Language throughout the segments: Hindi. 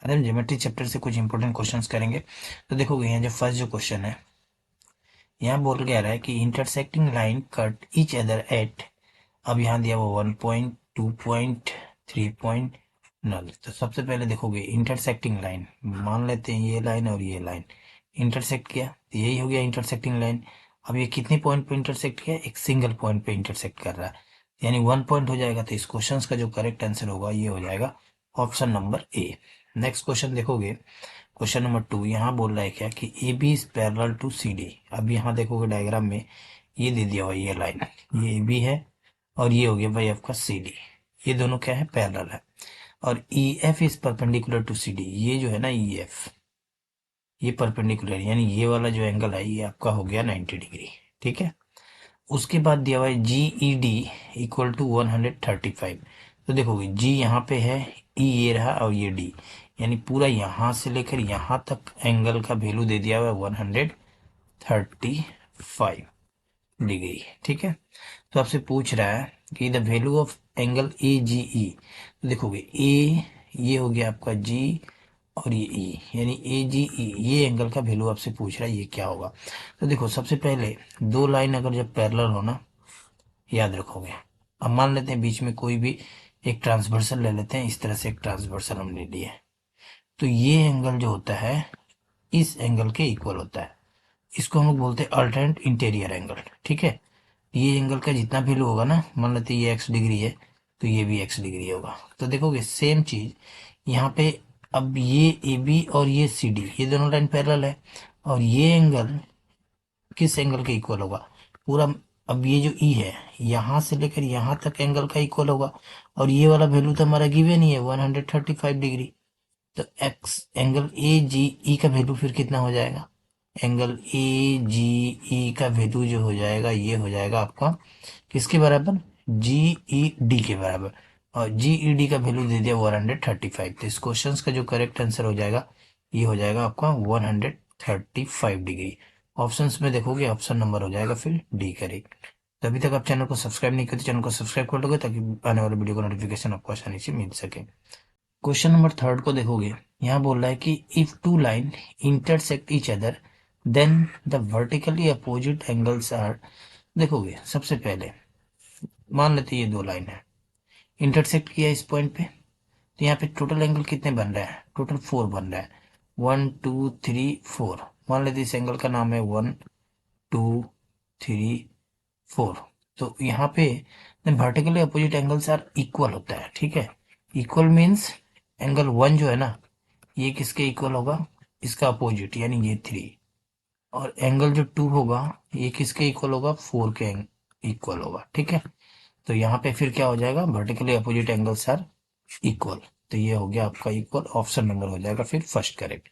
हम ज्योमेट्री चैप्टर से कुछ इंपॉर्टेंट क्वेश्चंस करेंगे। तो देखोगे यहाँ जो फर्स्ट जो क्वेश्चन है, यहाँ बोल के आ रहा है कि intersecting line cut each other at. अब यहाँ दिया वो 1 पॉइंट, 2 पॉइंट, 3 पॉइंट, नल। तो सबसे पहले देखोगे इंटरसेक्टिंग लाइन, मान लेते हैं ये लाइन और ये लाइन इंटरसेक्ट किया, तो यही हो गया इंटरसेक्टिंग लाइन। अब ये कितने पॉइंट पे इंटरसेक्ट किया? एक सिंगल पॉइंट पे इंटरसेक्ट कर रहा है, यानी 1 पॉइंट हो जाएगा। तो इस क्वेश्चन का जो करेक्ट आंसर होगा ये हो जाएगा option number A. Next question देखोगे, क्वेश्चन नंबर 2, यहाँ बोल रहा है क्या कि A B is parallel to C D. अब यहाँ देखोगे डायग्राम में ये दे दिया हुआ ये लाइन, ये ए बी है और ये हो गया भाई आपका सी डी। ये दोनों क्या है? पैरेलल है। और E F is perpendicular to C D. ये जो है ना ई एफ, ये परपेंडिकुलर यानी ये वाला जो एंगल है ये आपका हो गया 90 डिग्री। ठीक है। उसके बाद दिया हुआ है जी ई डी इक्वल टू 135। तो देखोगे जी यहाँ पे है, ई ये रहा और ये डी, यानी पूरा यहाँ से लेकर यहाँ तक एंगल का वैल्यू दे दिया हुआ है 135 डिग्री। ठीक है। तो आपसे पूछ रहा है कि the value of angle A G E. तो देखोगे ए, ये हो गया आपका जी और ये ई, यानी ए जी ई, ये एंगल का वैल्यू आपसे पूछ रहा है, ये क्या होगा? तो देखो सबसे पहले दो लाइन अगर जब पैरेलल हो ना, याद रखोगे। अब मान लेते हैं बीच में कोई भी एक ट्रांसवर्सल ले लेते हैं, इस तरह से एक ट्रांसवर्सल हम ले लिए, तो ये एंगल जो होता है इस एंगल के इक्वल होता है। इसको हम लोग बोलते हैं अल्टरनेट इंटीरियर एंगल। ठीक है। ये एंगल का जितना वैल्यू होगा ना, मान लेते हैं ये एक्स डिग्री है तो ये भी एक्स डिग्री होगा। तो देखोगे सेम चीज यहाँ पे। अब ये ए बी और ये सी डी, ये दोनों लाइन पैरेलल है, और ये एंगल किस एंगल के इक्वल होगा? पूरा। अब ये जो ई है यहाँ से लेकर यहाँ तक एंगल का इक्वल होगा, और ये वाला वैल्यू तो हमारा गिवन ही है 135 डिग्री। तो एक्स एंगल ए जी ई का वैल्यू फिर कितना हो जाएगा? एंगल ए जी ई का वैल्यू जो हो जाएगा ये हो जाएगा आपका किसके बराबर? जी ई डी के बराबर। और जी ई डी का वैल्यू दे दिया 135। तो इस क्वेश्चन का जो करेक्ट आंसर हो जाएगा ये हो जाएगा आपका 135 डिग्री। ऑप्शंस में देखोगे ऑप्शन नंबर हो जाएगा फिर डी करेक्ट। तो अभी तक आप चैनल को सब्सक्राइब नहीं करते, चैनल को सब्सक्राइब कर लोगे ताकि आने वाले वीडियो का नोटिफिकेशन आपको आसानी से मिल सके। क्वेश्चन नंबर 3 को देखोगे, यहाँ बोल रहा है कि if two line intersect each other then the vertically opposite angles are. देखोगे सबसे पहले मान लेते ये दो लाइन है, इंटरसेक्ट किया इस पॉइंट पे, तो यहाँ पे टोटल एंगल कितने बन रहा है? टोटल 4 बन रहा है, 1 2 3 4। मान लेते इस एंगल का नाम है 1 2 3 4। तो यहाँ पे vertically opposite angles are equal होता है। ठीक है। इक्वल मीन्स एंगल 1 जो है ना ये किसके इक्वल होगा? इसका अपोजिट यानी ये 3। और एंगल जो 2 होगा ये किसके इक्वल होगा? 4 के इक्वल होगा। ठीक है। तो यहाँ पे फिर क्या हो जाएगा? Vertically opposite angles are equal. तो ये हो गया आपका इक्वल, ऑप्शन नंबर हो जाएगा फिर फर्स्ट करेक्ट।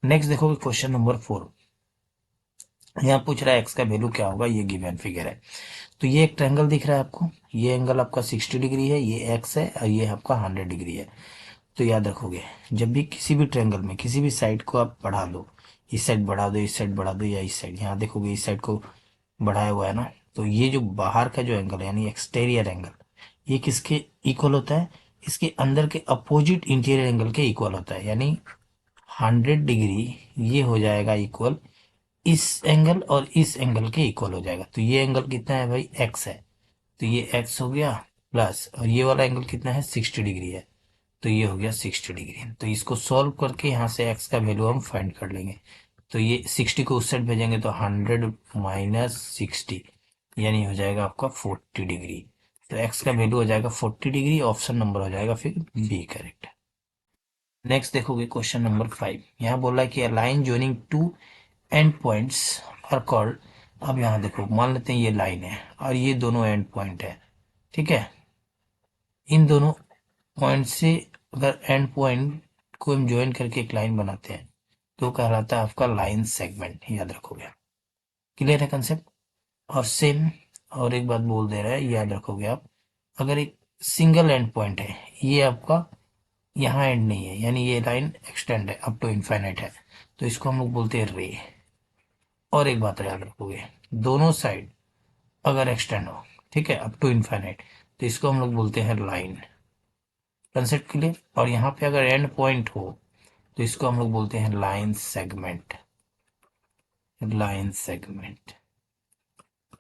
नेक्स्ट देखोगे क्वेश्चन नंबर 4, यहाँ पूछ रहा है एक्स का वैल्यू क्या होगा, ये गिवन फिगर है। तो ये एक ट्रायंगल दिख रहा है आपको, ये एंगल आपका 60 डिग्री है, ये एक्स है और ये आपका 100 डिग्री है। तो याद रखोगे जब भी किसी भी ट्रायंगल में किसी भी साइड को आप बढ़ा दो, इस साइड बढ़ा दो, इस साइड बढ़ा दो या इस साइड, यहाँ देखोगे इस साइड को बढ़ाया हुआ है ना, तो ये जो बाहर का जो एंगल है यानी एक्सटेरियर एंगल, ये किसके इक्वल होता है? इसके अंदर के अपोजिट इंटीरियर एंगल के इक्वल होता है, यानी 100 डिग्री ये हो जाएगा इक्वल इस एंगल और इस एंगल के इक्वल हो जाएगा। तो ये एंगल कितना है भाई? एक्स है, तो ये एक्स हो गया प्लस, और ये वाला एंगल कितना है? 60 डिग्री है, तो ये हो गया 60 डिग्री। तो इसको सॉल्व करके यहाँ से एक्स का वैल्यू हम फाइंड कर लेंगे। तो ये 60 को उस साइड भेजेंगे तो 100 माइनस 60 यानी हो जाएगा आपका 40 डिग्री। तो एक्स का वैल्यू हो जाएगा 40 डिग्री, ऑप्शन नंबर हो जाएगा फिर बी करेक्ट। नेक्स्ट देखोगे क्वेश्चन नंबर 5, यहाँ बोल रहा है कि a line joining two end points are called. अब यहाँ देखो मान लेते हैं ये लाइन है और ये दोनों एंड पॉइंट है। ठीक है। इन दोनों पॉइंट से अगर एंड पॉइंट को हम ज्वाइन करके एक लाइन बनाते हैं तो कहलाता है आपका लाइन सेगमेंट। याद रखोगे। क्लियर है कंसेप्ट? और सेम और एक बात बोल दे रहा है, याद रखोगे आप, अगर एक सिंगल एंड पॉइंट है, ये आपका यहाँ एंड नहीं है, यानी ये लाइन एक्सटेंड है अप टू इनफाइनाइट है, तो इसको हम लोग बोलते हैं रे। और एक बात याद रखोगे, दोनों साइड अगर एक्सटेंड हो, ठीक है, अप टू इनफाइनाइट, तो इसको हम लोग बोलते हैं लाइन। Concept clear? और यहाँ पे अगर एंड पॉइंट हो तो इसको हम लोग बोलते हैं line segment. Line segment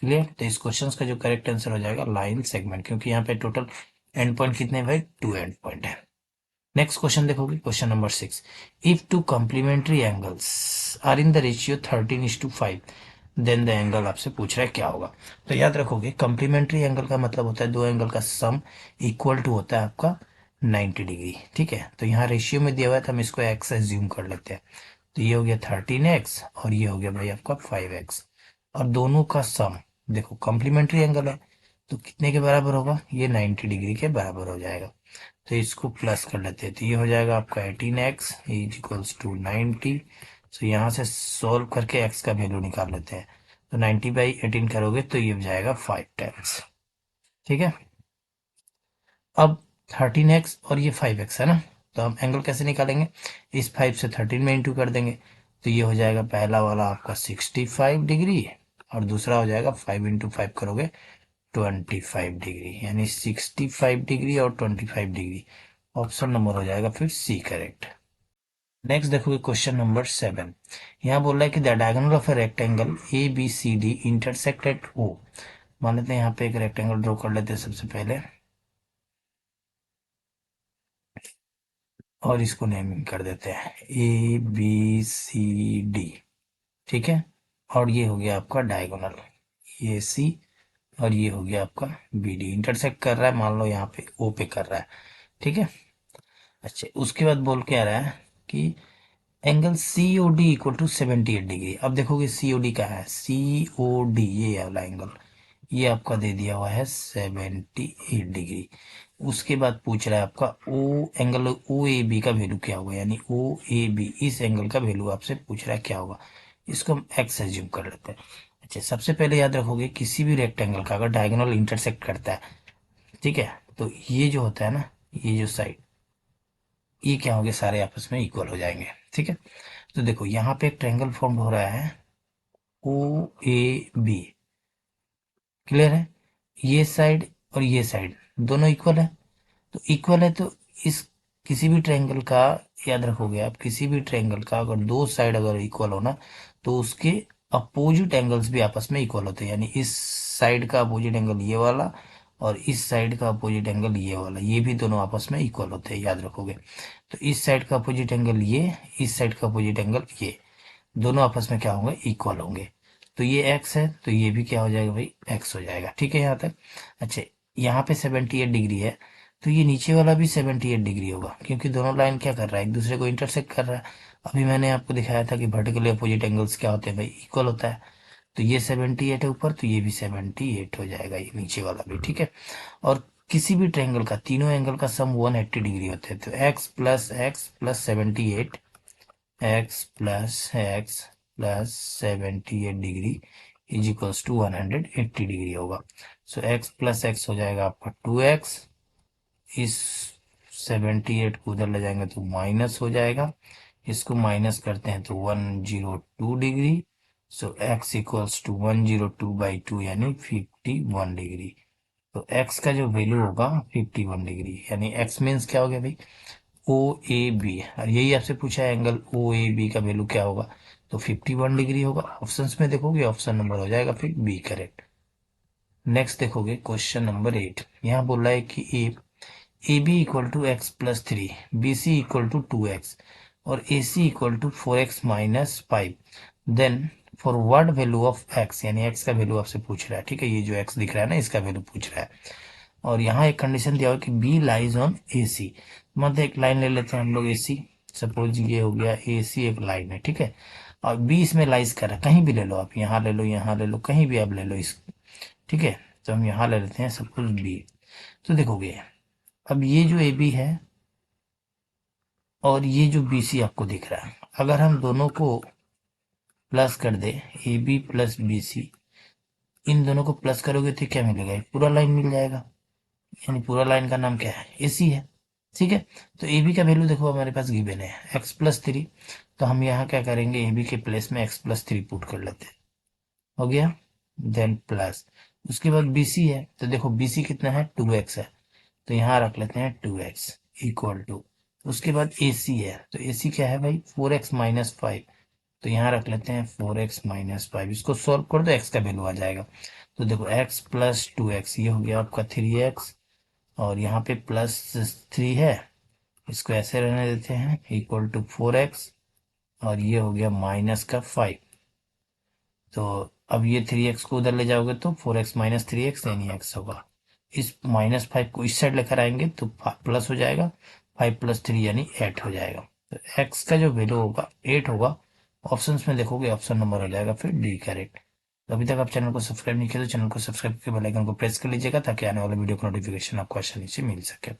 clear. तो इस क्वेश्चन का जो करेक्ट आंसर हो जाएगा लाइन सेगमेंट, क्योंकि यहाँ पे टोटल एंड पॉइंट कितने भाई, 2 एंड पॉइंट है। नेक्स्ट क्वेश्चन देखोगे, question number 6। If two complementary angles are in the ratio 13:5, then the angle आपसे पूछ रहा है क्या होगा। तो याद रखोगे कॉम्प्लीमेंट्री एंगल का मतलब होता है दो एंगल का सम इक्वल टू होता है आपका 90 डिग्री। ठीक है, तो यहाँ रेशियो में दिया हुआ है तो हम इसको एक्स एज्यूम कर लेते हैं। तो ये हो गया 13x और ये हो गया भाई आपका 5x, और दोनों का सम देखो कॉम्प्लीमेंट्री एंगल है तो कितने के बराबर होगा, ये 90 डिग्री के बराबर हो जाएगा। तो इसको प्लस कर लेते हैं, तो ये हो जाएगा आपका 18x इज इक्वल्स टू 90। तो यहाँ से सोल्व करके x का वैल्यू निकाल लेते हैं। तो 90/18 करोगे तो ये हो जाएगा 5 टाइम्स। ठीक है, अब 13x और ये 5x है ना, तो हम एंगल कैसे निकालेंगे, इस 5 से 13 में इंटू कर देंगे। तो ये हो जाएगा पहला वाला आपका 65 डिग्री और दूसरा हो जाएगा 5 × 5 करोगे 25 डिग्री, यानी 65 डिग्री और 25 डिग्री। ऑप्शन नंबर हो जाएगा फिर सी करेक्ट। नेक्स्ट देखोगे क्वेश्चन नंबर 7। यहाँ बोल रहा है कि the diagonal of a rectangle A B C D intersect at O. मान लेते हैं यहाँ पे एक रेक्टेंगल ड्रॉ कर लेते हैं सबसे पहले, और इसको नेमिंग कर देते हैं ए बी सी डी। ठीक है, और ये हो गया आपका डायगोनल, ये सी और ये हो गया आपका बी डी। इंटरसेक्ट कर रहा है मान लो यहाँ पे ओ पे कर रहा है। ठीक है, अच्छा उसके बाद बोल के आ रहा है कि angle C O D equal to 78 degree. अब देखोगे सी ओ डी का है, सी ओ डी ये वाला एंगल ये आपका दे दिया हुआ है 78 डिग्री। उसके बाद पूछ रहा है आपका O angle O A B का वैल्यू क्या होगा, यानी ओ ए बी इस एंगल का वैल्यू आपसे पूछ रहा है क्या होगा। इसको हम एक्स एज्यूम कर लेते हैं। अच्छा सबसे पहले याद रखोगे किसी भी रेक्टेंगल का अगर डायगोनल इंटरसेक्ट करता है, ठीक है, तो ये जो होता है ना, ये जो साइड ये क्या होंगे, सारे आपस में इक्वल हो जाएंगे। ठीक है, तो देखो यहाँ पे एक ट्रायंगल फॉर्म हो रहा है ओ ए बी, क्लियर है, ये साइड और ये साइड दोनों इक्वल है। तो इक्वल है तो इस किसी भी ट्रायंगल का याद रखोगे आप, किसी भी ट्रायंगल का अगर दो साइड अगर इक्वल हो ना तो उसके अपोजिट एंगल्स भी आपस में इक्वल होते हैं, यानी इस साइड का अपोजिट एंगल ये वाला और इस साइड का अपोजिट एंगल ये वाला, ये भी दोनों आपस में इक्वल होते हैं याद रखोगे। तो इस साइड का अपोजिट एंगल ये, इस साइड का अपोजिट एंगल ये, दोनों आपस में क्या होंगे, इक्वल होंगे। तो ये एक्स है तो ये भी क्या हो जाएगा भाई, एक्स हो जाएगा। ठीक है यहाँ तक। अच्छा यहाँ पे 78 डिग्री है तो ये नीचे वाला भी 78 डिग्री होगा, क्योंकि दोनों लाइन क्या कर रहा है, एक दूसरे को इंटरसेक्ट कर रहा है। अभी मैंने आपको दिखाया था कि वर्टिकली अपोजिट एंगल्स क्या होते हैं भाई, इक्वल होता है। तो ये 78 है ऊपर तो ये भी 78 हो जाएगा, ये नीचे वाला भी। ठीक है, और किसी भी ट्रायंगल का तीनों एंगल का सम 180 डिग्री होते हैं, तो x plus 78, x plus 78 degree is equals to 180 degree होगा। सो x प्लस एक्स हो जाएगा आपका 2x, इस 78 को उधर ले जाएंगे तो माइनस हो जाएगा, इसको माइनस करते हैं तो 102 degree. So x equals to 102/2 यानी 51 डिग्री। तो x का जो वैल्यू होगा 51 डिग्री, यानी x मीन्स क्या हो गया भाई, ओ ए बी, और यही आपसे पूछा है एंगल ओ ए बी का वैल्यू क्या होगा, तो 51 डिग्री होगा। ऑप्शंस में देखोगे ऑप्शन नंबर हो जाएगा फिर बी करेक्ट। नेक्स्ट देखोगे क्वेश्चन नंबर 8। यहाँ बोल रहा है कि A B equal to x plus 3, B C equal to 2x और A C equal to 4x minus 5, then for what value of x, यानी x का वैल्यू आपसे पूछ रहा है। ठीक है, ये जो x दिख रहा है ना इसका वैल्यू पूछ रहा है, और यहाँ एक कंडीशन दिया हुआ कि बी लाइज ऑन ए सी। मतलब एक लाइन ले लेते हैं हम लोग ए सी, सपोज ये हो गया ए सी एक लाइन है। ठीक है, और बी इसमें लाइज कर रहा है, कहीं भी ले लो आप, यहाँ ले लो यहाँ ले लो कहीं भी आप ले लो इस। ठीक है, तो हम यहाँ ले लेते हैं सपोज बी। तो देखोगे अब ये जो ए बी है और ये जो बी सी आपको दिख रहा है, अगर हम दोनों को प्लस कर दे, A B plus B C, इन दोनों को प्लस करोगे तो क्या मिलेगा, एक पूरा लाइन मिल जाएगा, यानी पूरा लाइन का नाम क्या है, एसी है। ठीक है, तो ए बी का वैल्यू देखो हमारे पास गिवन है x+3, तो हम यहाँ क्या करेंगे, ए बी के प्लेस में x+3 पुट कर लेते हैं, हो गया, देन प्लस, उसके बाद बी सी है तो देखो बी सी कितना है 2x है, तो यहाँ रख लेते हैं 2x इक्वल टू उसके बाद AC है, तो AC क्या है भाई, 4x-5। तो यहाँ रख लेते हैं 4x-5, इसको सॉल्व कर दो, x का वैल्यू आ जाएगा। तो देखो x+2x, ये हो गया आपका 3x, और यहाँ पे +3 है, इसको ऐसे रहने देते हैं, इक्वल टू 4x, और ये हो गया -5। तो अब ये 3x को उधर ले जाओगे तो 4x-3x यानी x होगा। इस -5 को इस साइड लेकर आएंगे तो प्लस हो जाएगा, 5+3 यानी 8 हो जाएगा। तो x का जो वैल्यू होगा 8 होगा। ऑप्शंस में देखोगे ऑप्शन नंबर हो जाएगा फिर डी करेक्ट। तो अभी तक आप चैनल को सब्सक्राइब नहीं किया तो चैनल को सब्सक्राइब करके बेल आइकन को प्रेस कर लीजिएगा, ताकि आने वाले वीडियो का नोटिफिकेशन आपको आसानी से मिल सके।